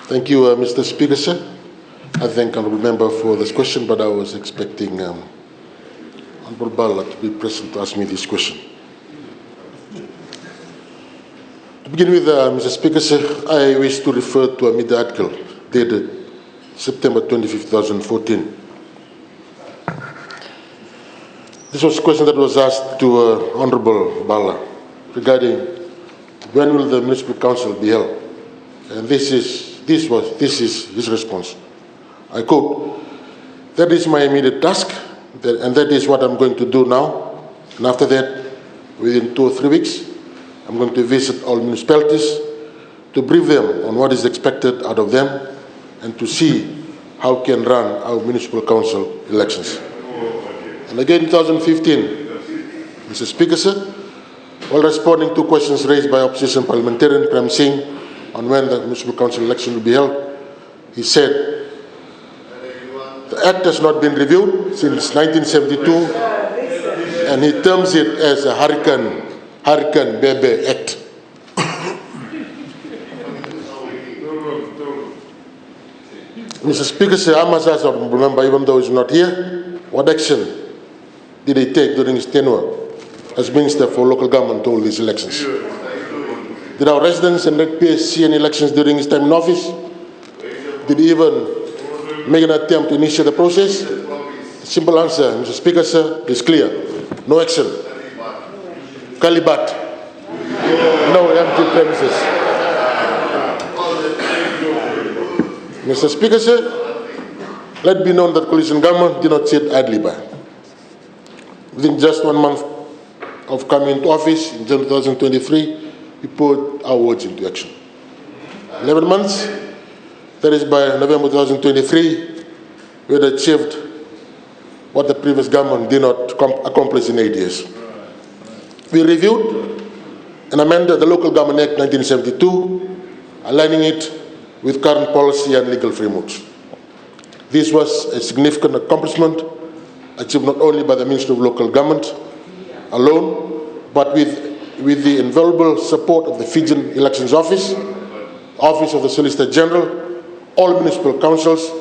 Thank you, Mr. Speaker, sir. I thank Honourable Member for this question, but I was expecting Honourable Bala to be present to ask me this question. To begin with, Mr. Speaker, sir, I wish to refer to a media article dated September 25, 2014. This was a question that was asked to Honourable Bala regarding when will the Municipal Council be held. And this is his response. I quote, "That is my immediate task, and that is what I'm going to do now. And after that, within 2 or 3 weeks, I'm going to visit all municipalities to brief them on what is expected out of them and to see how we can run our municipal council elections." And again, 2015, Mr. Speaker, sir, while responding to questions raised by opposition parliamentarian Prem Singh on when the municipal council election will be held, he said, "The Act has not been reviewed since 1972, and he terms it as a Hurricane Bebe Act." Mr. Speaker, sir, I must ask Honourable Member, even though he's not here, what action did he take during his tenure as Minister for Local Government to hold these elections? Did our residents and ratepayers see any elections during his time in office? Did he even make an attempt to initiate the process? The simple answer, Mr. Speaker, sir, is clear. No action. Kalibat. No empty premises. Mr. Speaker, sir, let it be known that coalition government did not sit idly by. Within just 1 month of coming into office in June 2023, we put our words into action. 11 months, that is by November 2023, we had achieved what the previous government did not accomplish in 8 years. We reviewed and amended the Local Government Act 1972, aligning it with current policy and legal frameworks. This was a significant accomplishment achieved not only by the Ministry of Local Government alone, but with the invaluable support of the Fijian Elections Office, Office of the Solicitor General, all municipal councils,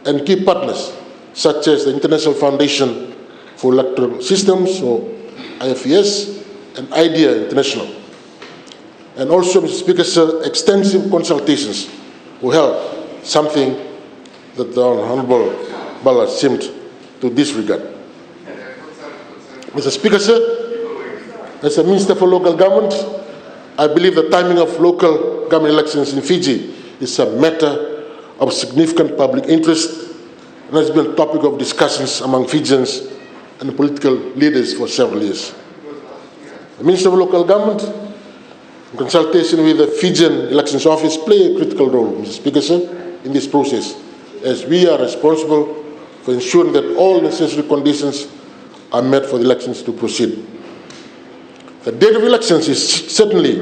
and key partners such as the International Foundation for Electoral Systems, or IFES, and IDEA International. And also, Mr. Speaker, sir, extensive consultations were held, something that the Honourable Bala seemed to disregard. Mr. Speaker, sir, as a Minister for Local Government, I believe the timing of local government elections in Fiji is a matter of significant public interest and has been a topic of discussions among Fijians and political leaders for several years. The Minister of Local Government, in consultation with the Fijian Elections Office, play a critical role, Mr. Speaker, sir, in this process, as we are responsible for ensuring that all necessary conditions are met for the elections to proceed. The date of elections is certainly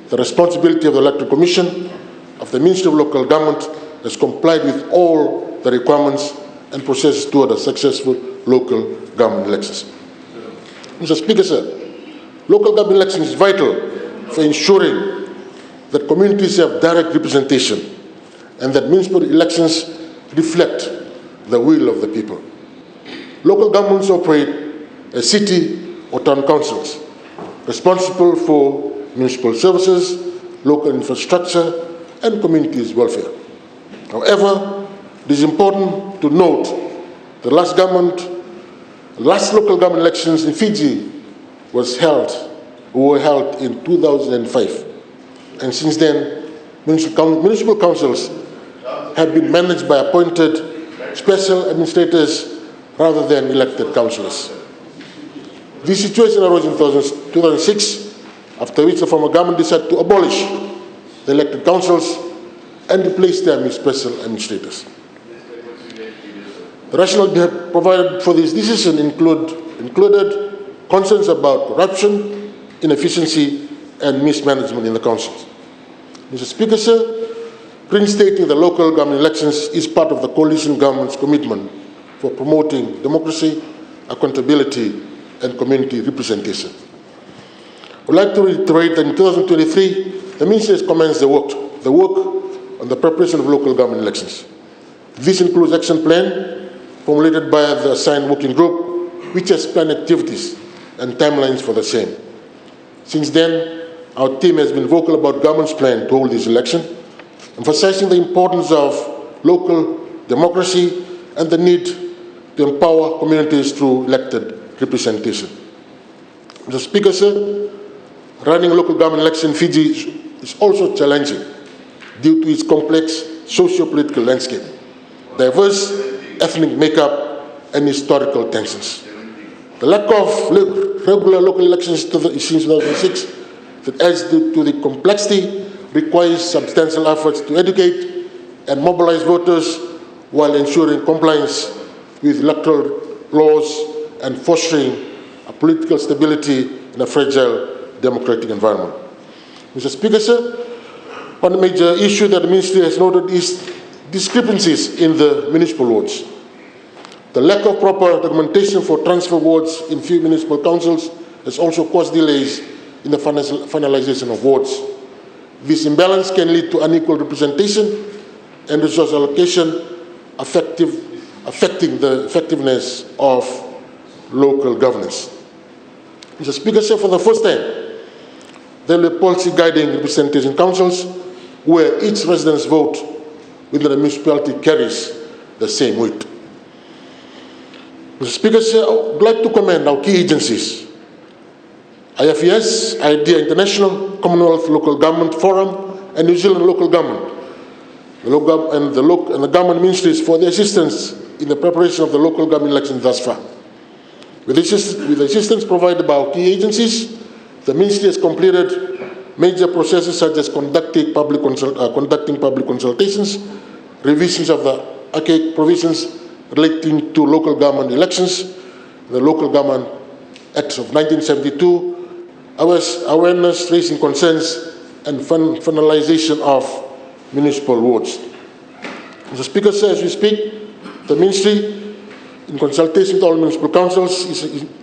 the responsibility of the Electoral Commission, of the Ministry of Local Government, has complied with all the requirements and processes toward a successful local government elections. Mr. Speaker, sir, local government elections is vital for ensuring that communities have direct representation and that municipal elections reflect the will of the people. Local governments operate as city or town councils, responsible for municipal services, local infrastructure, and communities' welfare. However, it is important to note the last local government elections in Fiji were held in 2005. And since then, municipal councils have been managed by appointed special administrators rather than elected councillors. This situation arose in 2006, after which the former government decided to abolish the elected councils and replace them with special administrators. The rationale provided for this decision included concerns about corruption, inefficiency, and mismanagement in the councils. Mr. Speaker, sir, reinstating the local government elections is part of the coalition government's commitment for promoting democracy, accountability, and community representation. I would like to reiterate that in 2023, the Ministry has commenced the work on the preparation of local government elections. This includes action plan formulated by the assigned working group, which has planned activities and timelines for the same. Since then, our team has been vocal about government's plan to hold this election, emphasizing the importance of local democracy and the need to empower communities through elected representation. Mr. Speaker, sir, running a local government election in Fiji is also challenging due to its complex socio-political landscape, diverse ethnic makeup, and historical tensions. The lack of regular local elections since 2006 that adds to the complexity requires substantial efforts to educate and mobilize voters while ensuring compliance with electoral laws and fostering a political stability in a fragile democratic environment. Mr. Speaker, sir, one major issue that the Ministry has noted is discrepancies in the municipal wards. The lack of proper documentation for transfer wards in few municipal councils has also caused delays in the finalization of wards. This imbalance can lead to unequal representation and resource allocation, affecting the effectiveness of local governance. Mr. Speaker, sir, for the first time, there will be policy guiding representation councils where each resident's vote within the municipality carries the same weight. Mr. Speaker, sir, I would like to commend our key agencies, IFES, IDEA International, Commonwealth Local Government Forum, and New Zealand Local Government, and the government ministries for their assistance in the preparation of the local government elections thus far. With the assistance provided by our key agencies, the ministry has completed major processes such as conducting public consultations, revisions of the archaic provisions relating to local government elections, the Local Government Act of 1972, awareness, raising concerns, and finalization of municipal wards. Mr. Speaker, sir, as we speak, the Ministry, in consultation with all municipal councils,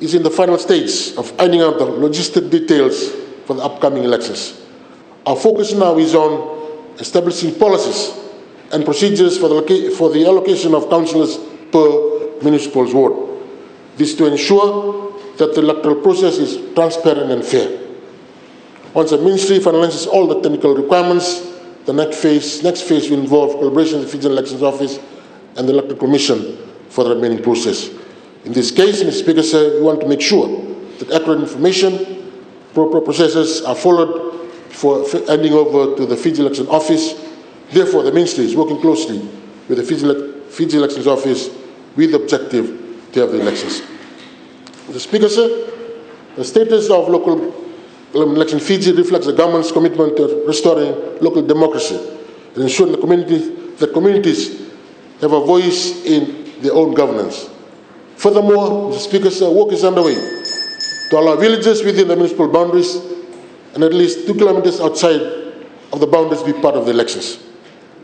is in the final stage of ironing out the logistic details for the upcoming elections. Our focus now is on establishing policies and procedures for the allocation of councillors per municipal ward. This to ensure that the electoral process is transparent and fair. Once the Ministry finalizes all the technical requirements, the next phase will involve collaboration with the Federal Elections Office and the Electoral Commission for the remaining process. In this case, Mr. Speaker, sir, we want to make sure that accurate information, proper processes are followed for handing over to the Fiji Election Office. Therefore, the Ministry is working closely with the Fiji Elections Office with the objective to have the elections. Mr. Speaker, sir, the status of local election Fiji reflects the government's commitment to restoring local democracy and ensuring that communities have a voice in their own governance. Furthermore, Mr. Speaker, sir, work is underway to allow villages within the municipal boundaries and at least 2 kilometers outside of the boundaries be part of the elections.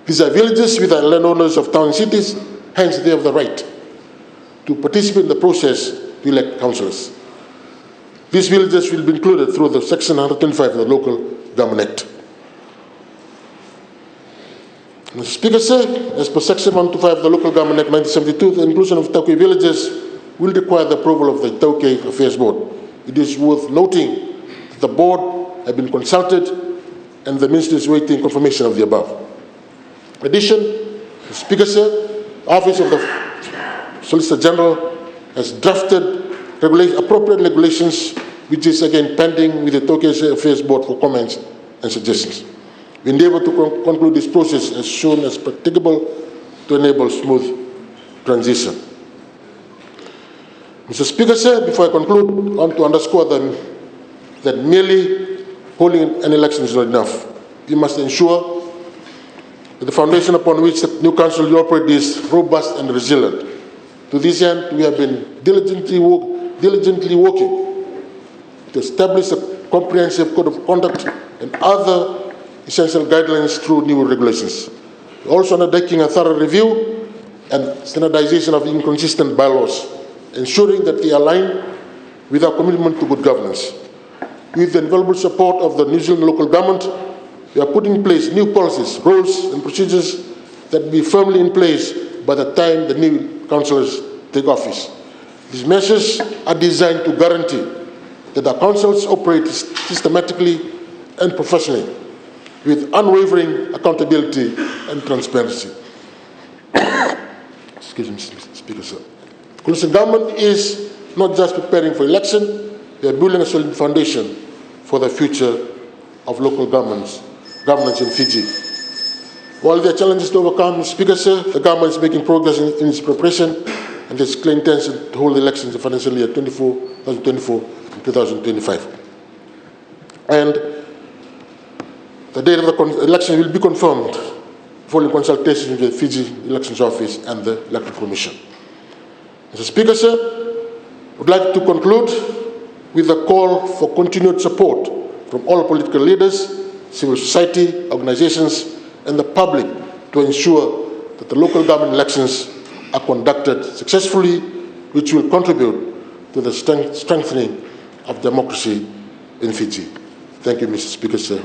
These are villages with the landowners of town and cities, hence they have the right to participate in the process to elect councillors. These villages will be included through the Section 125 of the Local Government Act. Mr. Speaker, sir, as per Section 125 of the Local Government Act 1972, the inclusion of Tauke villages will require the approval of the Tauke Affairs Board. It is worth noting that the board have been consulted and the Ministry is waiting confirmation of the above. In addition, Mr. Speaker, sir, the Office of the Solicitor General has drafted appropriate regulations, which is again pending with the Tauke Affairs Board for comments and suggestions. We endeavour to conclude this process as soon as practicable to enable smooth transition. Mr. Speaker, sir, before I conclude, I want to underscore that merely holding an election is not enough. We must ensure that the foundation upon which the new council will operate is robust and resilient. To this end, we have been diligently working to establish a comprehensive code of conduct and other essential guidelines through new regulations. We're also undertaking a thorough review and standardization of inconsistent bylaws, ensuring that they align with our commitment to good governance. With the invaluable support of the New Zealand local government, we are putting in place new policies, rules, and procedures that will be firmly in place by the time the new councillors take office. These measures are designed to guarantee that the councils operate systematically and professionally with unwavering accountability and transparency. Excuse me, Mr. Speaker, sir. The coalition government is not just preparing for election, we are building a solid foundation for the future of local governance in Fiji. While there are challenges to overcome, Mr. Speaker, sir, the government is making progress in its preparation and its clear intention to hold elections in financial year 2024 and 2025. And the date of the election will be confirmed following consultation with the Fiji Elections Office and the Electoral Commission. Mr. Speaker, sir, I would like to conclude with a call for continued support from all political leaders, civil society, organizations, and the public to ensure that the local government elections are conducted successfully, which will contribute to the strengthening of democracy in Fiji. Thank you, Mr. Speaker, sir.